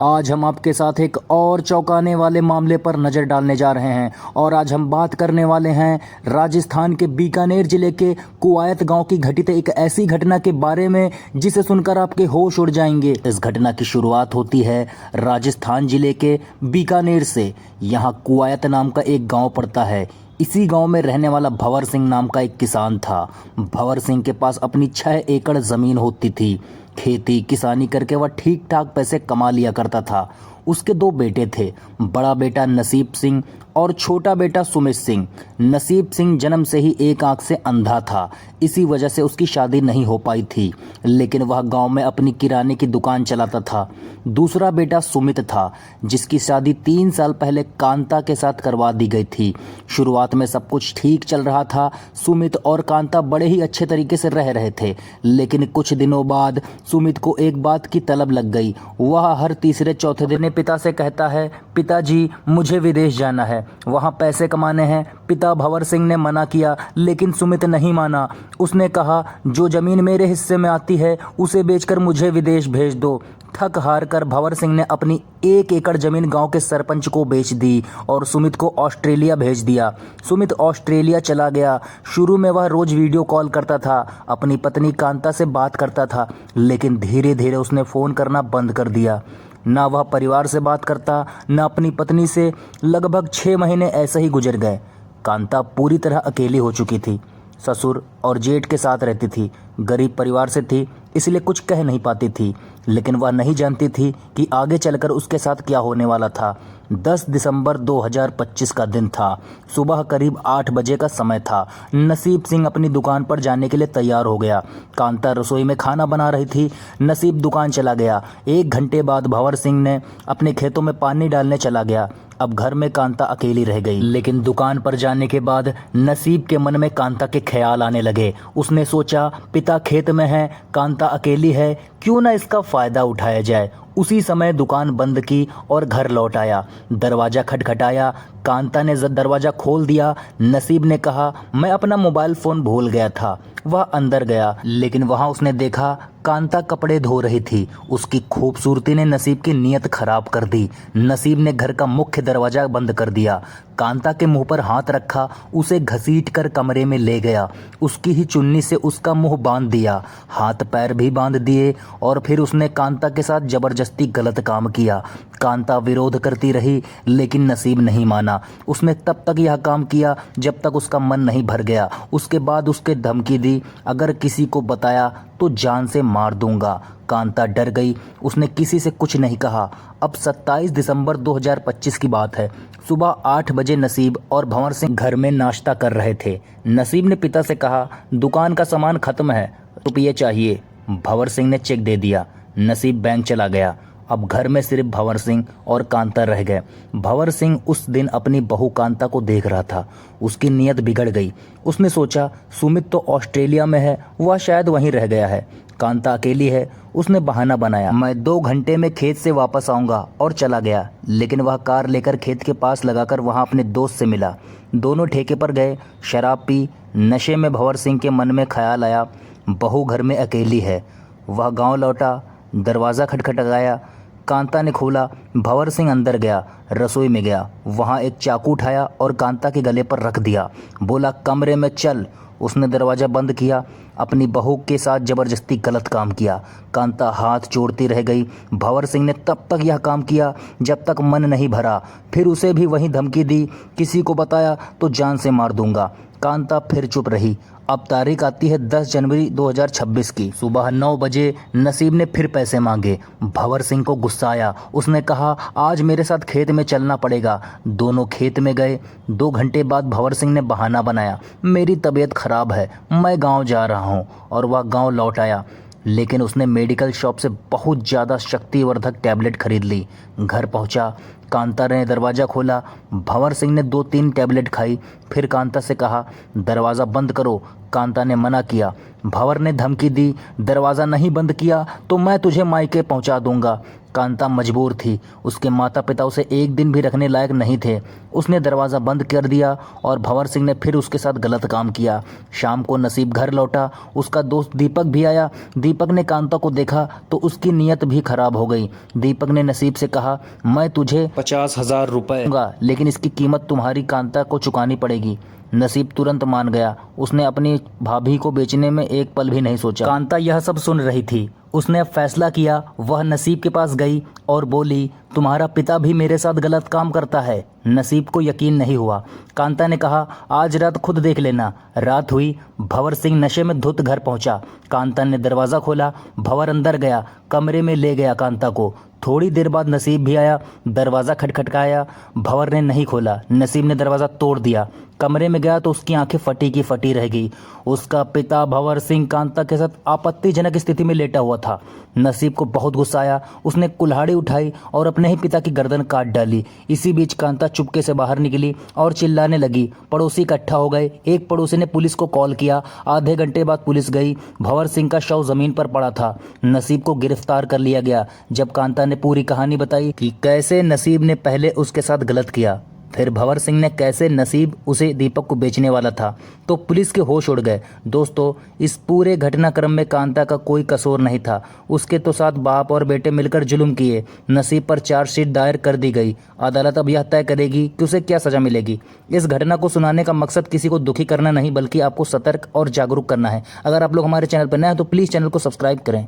आज हम आपके साथ एक और चौंकाने वाले मामले पर नज़र डालने जा रहे हैं और आज हम बात करने वाले हैं राजस्थान के बीकानेर जिले के कुआयत गांव की घटित एक ऐसी घटना के बारे में जिसे सुनकर आपके होश उड़ जाएंगे। इस घटना की शुरुआत होती है राजस्थान जिले के बीकानेर से। यहाँ कुआयत नाम का एक गांव पड़ता है। इसी गांव में रहने वाला भंवर सिंह नाम का एक किसान था। भंवर सिंह के पास अपनी 6 एकड़ ज़मीन होती थी। खेती किसानी करके वह ठीक ठाक पैसे कमा लिया करता था। उसके 2 बेटे थे, बड़ा बेटा नसीब सिंह और छोटा बेटा सुमित सिंह। नसीब सिंह जन्म से ही एक आंख से अंधा था, इसी वजह से उसकी शादी नहीं हो पाई थी, लेकिन वह गांव में अपनी किराने की दुकान चलाता था। दूसरा बेटा सुमित था, जिसकी शादी 3 साल पहले कांता के साथ करवा दी गई थी। शुरुआत में सब कुछ ठीक चल रहा था। सुमित और कांता बड़े ही अच्छे तरीके से रह रहे थे, लेकिन कुछ दिनों बाद सुमित को एक बात की तलब लग गई। वह हर तीसरे चौथे दिन पिता से कहता है, पिताजी मुझे विदेश जाना है, वहाँ पैसे कमाने हैं। पिता भंवर सिंह ने मना किया, लेकिन सुमित नहीं माना। उसने कहा, जो जमीन मेरे हिस्से में आती है उसे बेचकर मुझे विदेश भेज दो। थक हार कर भंवर सिंह ने अपनी 1 एकड़ जमीन गांव के सरपंच को बेच दी और सुमित को ऑस्ट्रेलिया भेज दिया। सुमित ऑस्ट्रेलिया चला गया। शुरू में वह रोज वीडियो कॉल करता था, अपनी पत्नी कांता से बात करता था, लेकिन धीरे धीरे उसने फ़ोन करना बंद कर दिया। ना वह परिवार से बात करता, ना अपनी पत्नी से। लगभग 6 महीने ऐसे ही गुजर गए। कांता पूरी तरह अकेली हो चुकी थी। ससुर और जेठ के साथ रहती थी। गरीब परिवार से थी, इसलिए कुछ कह नहीं पाती थी, लेकिन वह नहीं जानती थी कि आगे चलकर उसके साथ क्या होने वाला था। 10 दिसंबर 2025 का दिन था। सुबह करीब 8 बजे का समय था। नसीब सिंह अपनी दुकान पर जाने के लिए तैयार हो गया। कांता रसोई में खाना बना रही थी। नसीब दुकान चला गया। 1 घंटे बाद भंवर सिंह ने अपने खेतों में पानी डालने चला गया। अब घर में कांता अकेली रह गई। लेकिन दुकान पर जाने के बाद नसीब के मन में कांता के ख्याल आने लगे। उसने सोचा, पिता खेत में है, कांता अकेली है, क्यों ना इसका फायदा उठाया जाए। उसी समय दुकान बंद की और घर लौट आया। दरवाजा खटखटाया। कांता ने दरवाजा खोल दिया। नसीब ने कहा, मैं अपना मोबाइल फ़ोन भूल गया था। वह अंदर गया, लेकिन वहां उसने देखा कांता कपड़े धो रही थी। उसकी खूबसूरती ने नसीब की नीयत खराब कर दी। नसीब ने घर का मुख्य दरवाजा बंद कर दिया। कांता के मुंह पर हाथ रखा, उसे घसीट कर कमरे में ले गया। उसकी ही चुन्नी से उसका मुंह बांध दिया, हाथ पैर भी बांध दिए, और फिर उसने कांता के साथ जबरदस्ती गलत काम किया। कांता विरोध करती रही, लेकिन नसीब नहीं माना। उसने तब तक यह काम किया जब तक उसका मन नहीं भर गया। उसके बाद उसके धमकी दी, अगर किसी को बताया तो जान से मार दूंगा। कांता डर गई। उसने किसी से कुछ नहीं कहा। अब 27 दिसंबर 2025 की बात है। सुबह 8 बजे नसीब और भंवर सिंह घर में नाश्ता कर रहे थे। नसीब ने पिता से कहा, दुकान का सामान खत्म है, रुपये चाहिए। भंवर सिंह ने चेक दे दिया। नसीब बैंक चला गया। अब घर में सिर्फ भंवर सिंह और कांता रह गए। भंवर सिंह उस दिन अपनी बहू कांता को देख रहा था। उसकी नीयत बिगड़ गई। उसने सोचा, सुमित तो ऑस्ट्रेलिया में है, वह शायद वहीं रह गया है, कांता अकेली है। उसने बहाना बनाया, मैं 2 घंटे में खेत से वापस आऊँगा, और चला गया। लेकिन वह कार लेकर खेत के पास लगाकर वहाँ अपने दोस्त से मिला। दोनों ठेके पर गए, शराब पी। नशे में भंवर सिंह के मन में ख्याल आया, बहू घर में अकेली है। वह गाँव लौटा, दरवाज़ा खटखटाया। कांता ने खोला। भंवर सिंह अंदर गया, रसोई में गया। वहाँ एक चाकू उठाया और कांता के गले पर रख दिया। बोला, कमरे में चल। उसने दरवाज़ा बंद किया। अपनी बहू के साथ ज़बरदस्ती गलत काम किया। कांता हाथ जोड़ती रह गई। भंवर सिंह ने तब तक यह काम किया जब तक मन नहीं भरा। फिर उसे भी वही धमकी दी, किसी को बताया तो जान से मार दूंगा। कांता फिर चुप रही। अब तारीख आती है 10 जनवरी 2026 की। सुबह 9 बजे नसीब ने फिर पैसे मांगे। भंवर सिंह को गुस्सा आया। उसने कहा, आज मेरे साथ खेत में चलना पड़ेगा। दोनों खेत में गए। 2 घंटे बाद भंवर सिंह ने बहाना बनाया, मेरी तबीयत खराब है, मैं गांव जा रहा हूं, और वह गांव लौट आया। लेकिन उसने मेडिकल शॉप से बहुत ज़्यादा शक्तिवर्धक टैबलेट खरीद ली। घर पहुंचा। कांता ने दरवाज़ा खोला। भंवर सिंह ने 2-3 टैबलेट खाई। फिर कांता से कहा, दरवाज़ा बंद करो। कांता ने मना किया। भंवर ने धमकी दी, दरवाज़ा नहीं बंद किया तो मैं तुझे मायके पहुंचा दूंगा। कांता मजबूर थी। उसके माता पिता उसे एक दिन भी रखने लायक नहीं थे। उसने दरवाज़ा बंद कर दिया और भंवर सिंह ने फिर उसके साथ गलत काम किया। शाम को नसीब घर लौटा। उसका दोस्त दीपक भी आया। दीपक ने कांता को देखा तो उसकी नीयत भी खराब हो गई। दीपक ने नसीब से कहा, मैं तुझे 50,000 रुपए दूंगा, लेकिन इसकी कीमत तुम्हारी कांता को चुकानी पड़ेगी। नसीब तुरंत मान गया। उसने अपनी भाभी को बेचने में एक पल भी नहीं सोचा। कांता यह सब सुन रही थी। उसने अब फैसला किया। वह नसीब के पास गई और बोली, तुम्हारा पिता भी मेरे साथ गलत काम करता है। नसीब को यकीन नहीं हुआ। कांता ने कहा, आज रात खुद देख लेना। रात हुई। भंवर सिंह नशे में धुत घर पहुंचा। कांता ने दरवाज़ा खोला। भंवर अंदर गया, कमरे में ले गया कांता को। थोड़ी देर बाद नसीब भी आया। दरवाज़ा खटखटाया। भंवर ने नहीं खोला। नसीब ने दरवाज़ा तोड़ दिया। कमरे में गया तो उसकी आंखें फटी की फटी रह गई। उसका पिता भंवर सिंह कांता के साथ आपत्तिजनक स्थिति में लेटा हुआ था। नसीब को बहुत गुस्सा आया। उसने कुल्हाड़ी उठाई और अपने ही पिता की गर्दन काट डाली। इसी बीच कांता चुपके से बाहर निकली और चिल्लाने लगी। पड़ोसी इकट्ठा हो गए। एक पड़ोसी ने पुलिस को कॉल किया। आधे घंटे बाद पुलिस गई। भंवर सिंह का शव जमीन पर पड़ा था। नसीब को गिरफ्तार कर लिया गया। जब कांता ने पूरी कहानी बताई कि कैसे नसीब ने पहले उसके साथ गलत किया, फिर भंवर सिंह ने कैसे नसीब उसे दीपक को बेचने वाला था, तो पुलिस के होश उड़ गए। दोस्तों, इस पूरे घटनाक्रम में कांता का कोई कसूर नहीं था। उसके तो साथ बाप और बेटे मिलकर जुल्म किए। नसीब पर चार्जशीट दायर कर दी गई। अदालत अब यह तय करेगी कि उसे क्या सजा मिलेगी। इस घटना को सुनाने का मकसद किसी को दुखी करना नहीं, बल्कि आपको सतर्क और जागरूक करना है। अगर आप लोग हमारे चैनल पर नए हैं तो प्लीज़ चैनल को सब्सक्राइब करें।